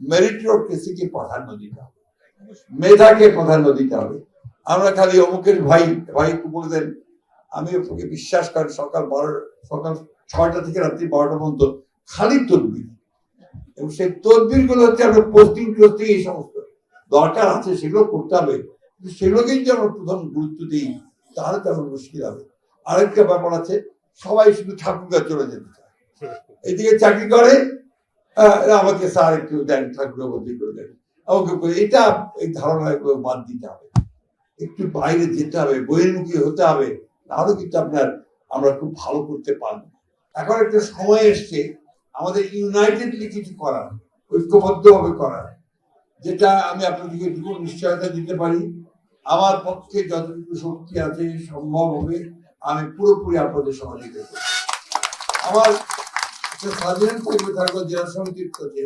মেরিটোক্রেসিকে প্রাধান্য দিতে হবে, মেধাকে প্রাধান্য দিতে হবে। আমরা খালি অমুকের ভাই ভাই বলে দেন, আমি ওকে বিশ্বাস করি সকাল 6টা থেকে রাত্রি 12টা পর্যন্ত খালি তদবির, এবং সেই তদবির গুলো হচ্ছে আমরা পোস্টিং টোস্টিং এই সমস্ত দরকার আছে সেগুলো করতে হবে, সেগুলোকেই যদি আমরা প্রথম গুরুত্ব দিই তাহলে তো আমার মুশকিল হবে। আরেকটা ব্যাপার আছে, সবাই শুধু ঠাকুরগা চলে যেতে চায়, এদিকে চাকরি করে আমাকে স্যার একটু দেন, ঠাকুর বদলি করে দেন, আমাকে এটা এই ধারণাগুলো বাদ দিতে হবে, একটু বাইরে যেতে হবে, বহির্মুখী হতে হবে, তাহলে কিন্তু আমরা খুব ভালো করতে পারবো। এখন একটা সময় এসছে আমাদের ইউনাইটেডলি কিছু করার, ঐক্যবদ্ধ ভাবে করার, যেটা আমি আপনাদেরকে নিশ্চয়তা দিতে পারি। আমার পক্ষে যতটুকু শক্তি আছে সম্ভব হবে আমি পুরোপুরি আপনাদের সহযোগিতা করব। আমার স্বাধীন থাকবে জেলা সমিতির কাছে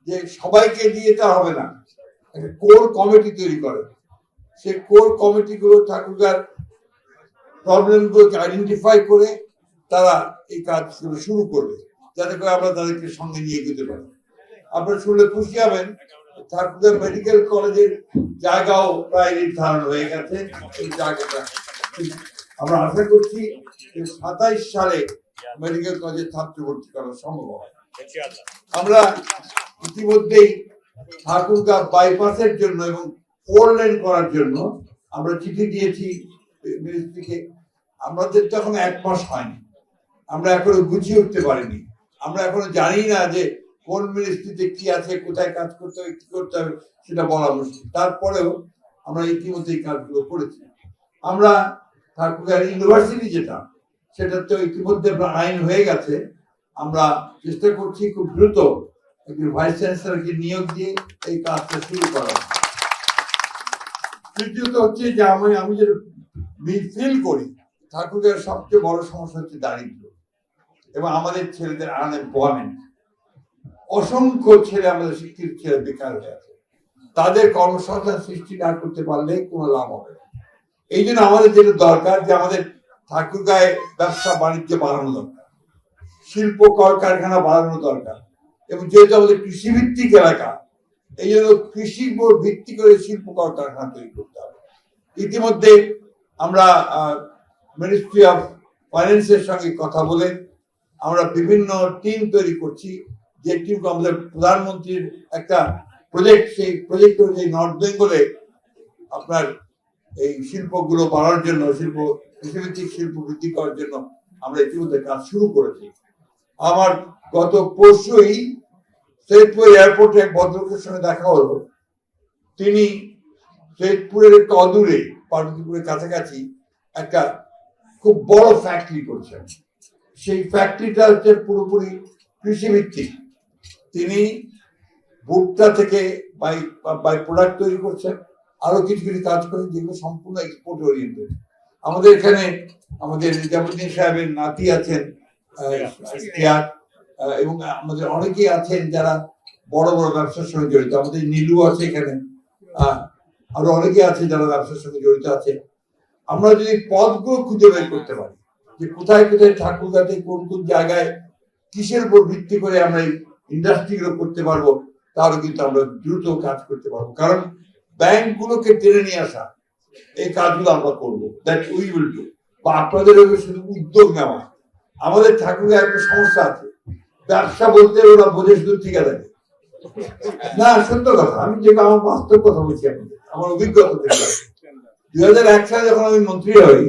যে সবাইকে দিয়ে তা হবে না, একটা কোর কমিটি তৈরি করে, সেই কোর কমিটি গুলো ঠাকুরগার প্রবলেম গুলোকে আইডেন্টিফাই করে তারা এই কাজগুলো শুরু করবে, যাতে করে আমরা তাদেরকে সঙ্গে নিয়ে যেতে পারি। আপনারা শুনলে খুশি হবেন, ঠাকুরগার মেডিকেল কলেজের জায়গাও প্রায় নির্ধারণ হয়ে গেছে। এই জায়গাটা আমরা আশা করছি 27 সালে মেডিকেল কলেজের ছাত্র ভর্তি করা সম্ভব হয়। আমরা ইতিমধ্যেই ঠাকুরগা বাইপাসের জন্য এবং 4 লেন করার জন্য আমরা চিঠি দিয়েছি মিনিস্ট্রিকে। আমাদের তো এখন 1 মাস হয়নি, আমরা এখনো গুছিয়ে উঠতে পারিনি, আমরা এখনো জানি না যে কোন মিনিস্ট্রিতে কি আছে, কোথায় কাজ করতে হবে, কি করতে হবে সেটা বলা মুশকিল। তারপরেও আমরা ইতিমধ্যে এই কাজগুলো করেছি। আমরা ঠাকুরগাঁও ইউনিভার্সিটি যেটা, সেটা তো ইতিমধ্যে আইন হয়ে গেছে, আমরা চেষ্টা করছি খুব দ্রুত একজন ভাইস চ্যান্সেলরকে নিয়োগ দিয়ে এই কাজটা শুরু করা। তৃতীয়ত হচ্ছে যে আমি যে ফিল করি ঠাকুরগাঁওয়ের সবচেয়ে বড় সমস্যা হচ্ছে দারিদ্র এবং আমাদের ছেলেদের আনএমপ্লয়মেন্ট। অসংখ্য ছেলে, আমাদের শিক্ষিত ছেলে বেকার হয়ে আছে, তাদের কর্মসংস্থান সৃষ্টি না করতে পারলে কোনো লাভ হবে না। এই জন্য আমাদের যেটা দরকার যে আমাদের ঠাকুরগাঁয়ে ব্যবসা বাণিজ্য বাড়ানো দরকার, শিল্প কলকারখানা বাড়ানো দরকার, এবং যেহেতু আমাদের কৃষিভিত্তিক এলাকা, এই জন্য কৃষির উপর ভিত্তি করে শিল্প কলকারখানা তৈরি করতে হবে। ইতিমধ্যে আমরা মিনিস্ট্রি অফ ফাইন্যান্সের সঙ্গে কথা বলে আমরা বিভিন্ন টিম তৈরি করছি, যে টিমকে আমাদের প্রধানমন্ত্রীর একটা প্রজেক্ট, সেই প্রজেক্ট অনুযায়ী নর্থ বেঙ্গলে আপনার এই শিল্পগুলো বাড়ানোর জন্য, কৃষিভিত্তিক শিল্প বৃদ্ধি করার জন্য আমরা ইতিমধ্যে কাজ শুরু করেছি। আমার গত পরশুই সৈয়দপুর এয়ারপোর্টে এক ভদ্রলোকের সঙ্গে দেখা হলো, তিনি সৈয়দপুরের একটু অদূরে পার্বতীপুরের কাছাকাছি একটা খুব বড় ফ্যাক্টরি করছেন। সেই ফ্যাক্টরিটা হচ্ছে পুরোপুরি কৃষিভিত্তিক। তিনি ভুট্টা থেকে বাই প্রোডাক্ট তৈরি করছেন, আরো কিছু কিছু কাজ করেন যেগুলো সম্পূর্ণ এক্সপোর্ট ওরিয়েন্টেড। আমাদের এখানে আমাদের নিজামুদ্দিন সাহেবের নাতি আছেন এবং আমাদের অনেকেই আছেন যারা বড় বড় ব্যবসার সঙ্গে জড়িত। আমাদের নীলু আছে এখানে, আরো অনেকে আছে যারা ব্যবসার সঙ্গে জড়িত আছে। আমরা যদি পথগুলো খুঁজে বের করতে পারি যে কোথায় কোথায় ঠাকুরগাঁতে কোন কোন জায়গায় কিসের উপর ভিত্তি করে আমরা এই ইন্ডাস্ট্রিগুলো করতে পারবো, তাহলে কিন্তু আমরা দ্রুত কাজ করতে পারবো। কারণ ব্যাংকগুলোকে টেনে নিয়ে আসা, এই কাজগুলো আমরা করবো, দ্যাট উই উইল ডু। বা আপনাদের শুধু উদ্যোগ নেওয়া। আমাদের ঠাকুরগাঁও একটা সমস্যা আছে, ব্যবসা বলতে ওরা বোঝে শুধু ঠিকাদারি। না, সত্য কথা, আমি যেটা আমার বাস্তব কথা বলছি আপনাদের, আমার অভিজ্ঞতা থেকে। 2001 সালে যখন আমি মন্ত্রী হই,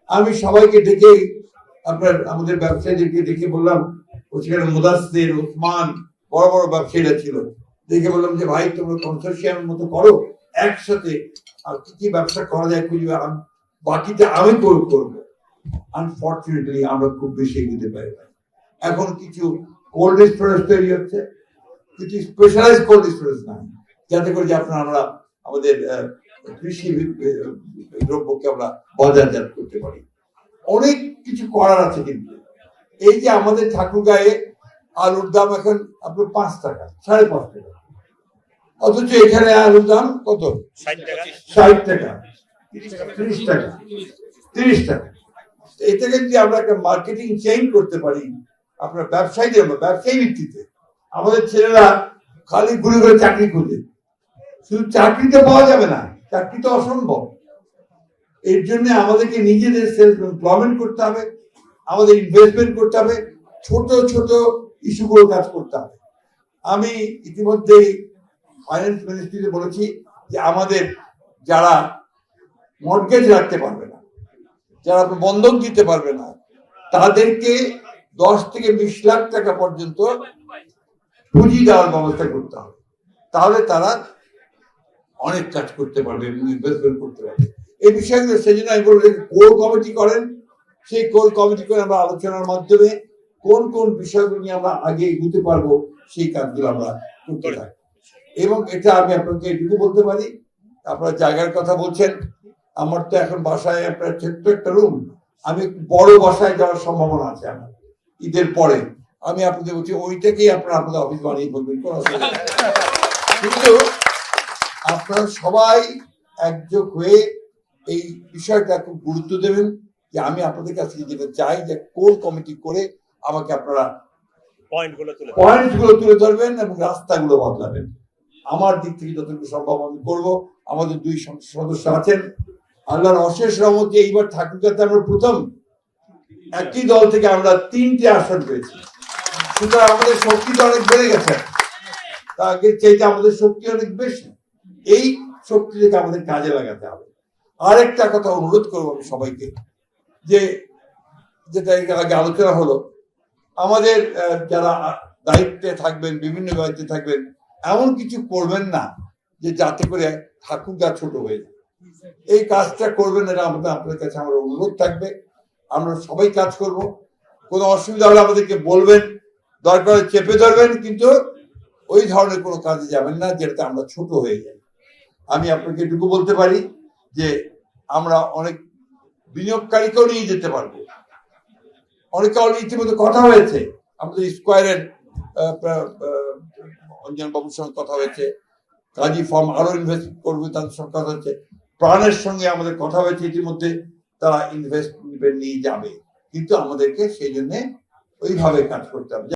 আমি সবাইকে ডেকে আমাদের ব্যবসায়ীদেরকে ডেকে বললাম, সেখানে মুদাসসির, ওসমান, বড় বড় ব্যবসায়ীরা ছিল, দেখে বললাম যে ভাই তোমরা কনসোর্সিয়ামের মতো করো, একসাথে আর কি ব্যবসা করা যায় খুঁজবে, বাকিটা আমি করবো। আনফর্চুনেটলি আমরা খুব বেশি এগোতে পারি না। এখন কিছু কোল্ড স্টোরেজ তৈরি হচ্ছে, কিছু স্পেশালাইজ কোল্ড স্টোরেজ না, যাতে করে যে আমরা আমাদের কৃষি দ্রব্যকে আমরা বাজারজাত করতে পারি। অনেক কিছু করার আছে, কিন্তু এই যে আমাদের ঠাকুরগাঁয়ে আলুর দাম এখন আপনার 5 টাকা, 5.5 টাকা, অথচ এখানে আলুর দাম কত? 60 টাকা, 30 টাকা, 30 টাকা। এটাকে যদি আমরা একটা মার্কেটিং চেঞ্জ করতে পারি, আপনার ব্যবসায়ী ভিত্তিতে, আমাদের ছেলেরা খালি ঘুরে ঘুরে চাকরি খুঁজে, শুধু চাকরিতে পাওয়া যাবে না, চাকরি তো অসম্ভব। এর জন্য আমাদেরকে নিজেদের সেলফ এমপ্লয়মেন্ট করতে হবে, আমাদের ইনভেস্টমেন্ট করতে হবে, ছোট ছোট ইস্যুগুলো কাজ করতে হবে। আমি ইতিমধ্যেই ফাইন্যান্স মিনিস্ট্রিতে বলেছি যে আমাদের যারা মর্টগেজ রাখতে পারবে না, যারা বন্ধক দিতে পারবে না, তাদেরকে 10 থেকে 20 লাখ টাকা পর্যন্ত পুঁজি দেওয়ার ব্যবস্থা করতে হবে। তাহলে তারা অনেক কাজ করতে পারবে এবং ইনভেস্টমেন্ট করতে পারবে। এই বিষয়গুলো সেজন্য আমি বলবো কোর কমিটি করেন, সেই কোর কমিটি করে আমরা আলোচনার মাধ্যমে কোন কোন বিষয়গুলো নিয়ে আমরা আগে এগোতে পারবো সেই কাজগুলো আমরা করতে থাকি। এবং এটা আমি আপনাকে এটুকু বলতে পারি, আপনারা জায়গার কথা বলছেন, আমার তো এখন বাসায় আপনার ছোট্ট একটা রুম, আমি বড় বাসায় যাওয়ার সম্ভাবনা আছে আমার ঈদের পরে। আমি আপনাদের বলছি ওইটাকেই আপনারা আপনাদের অফিস বানিয়ে বলবেন, কিন্তু আপনারা সবাই একযোগ হয়ে এই বিষয়টা খুব গুরুত্ব দেবেন যে আমি আপনাদের কাছে যেটা চাই যে কোর কমিটি করে আমাকে আপনারা পয়েন্টগুলো তুলে ধরবেন এবং রাস্তাগুলো বদলাবেন। আমার দিক থেকে যতটুকু সম্ভব আমি করবো। আমাদের 2 সদস্য আছেন, আল্লাহর অশেষ রহমতে এইবার ঠাকুরগাঁতে আমরা প্রথম একই দল থেকে আমরা 3টে আসন পেয়েছি। সুতরাং আমাদের শক্তিটা অনেক বেড়ে গেছে, তাকে চাইতে আমাদের শক্তি অনেক বেশি। এই শক্তি থেকে আমাদের কাজে লাগাতে হবে। আরেকটা কথা অনুরোধ করবো আমি সবাইকে, যে যেটা আগে আলোচনা হলো, আমাদের যারা দায়িত্বে থাকবেন, বিভিন্ন দায়িত্বে থাকবেন, এমন কিছু করবেন না যে যাতে করে ঠাকুরগাঁ ছোট হয়ে যায়। এই কাজটা করবেন, এটা আমাদের আপনাদের কাছে আমার অনুরোধ থাকবে। আমরা সবাই কাজ করব, কোনো অসুবিধা হলে আমাদেরকে বলবেন, দরকার চেপে ধরবেন, কিন্তু ওই ধরনের কোনো কাজে যাবেন না যেটাতে আমরা ছোট হয়ে যাই। আমি আপনাকে এটুকু বলতে পারি যে আমরা অনেক বিনিয়োগকারীকেও নিয়ে যেতে পারবো। অনেকে অলরেডি ইতিমধ্যে কথা হয়েছে, আমাদের স্কোয়ারের অঞ্জন বাবুর সঙ্গে কথা হয়েছে, কাজী ফার্ম আরো ইনভেস্ট করবে তাদের সঙ্গে কথা হচ্ছে, প্রাণের সঙ্গে আমাদের কথা হয়েছে ইতিমধ্যে, তারা ইনভেস্টমেন্ট নিয়ে যাবে, কিন্তু আমাদেরকে সেই জন্য ওইভাবে কাজ করতে হবে।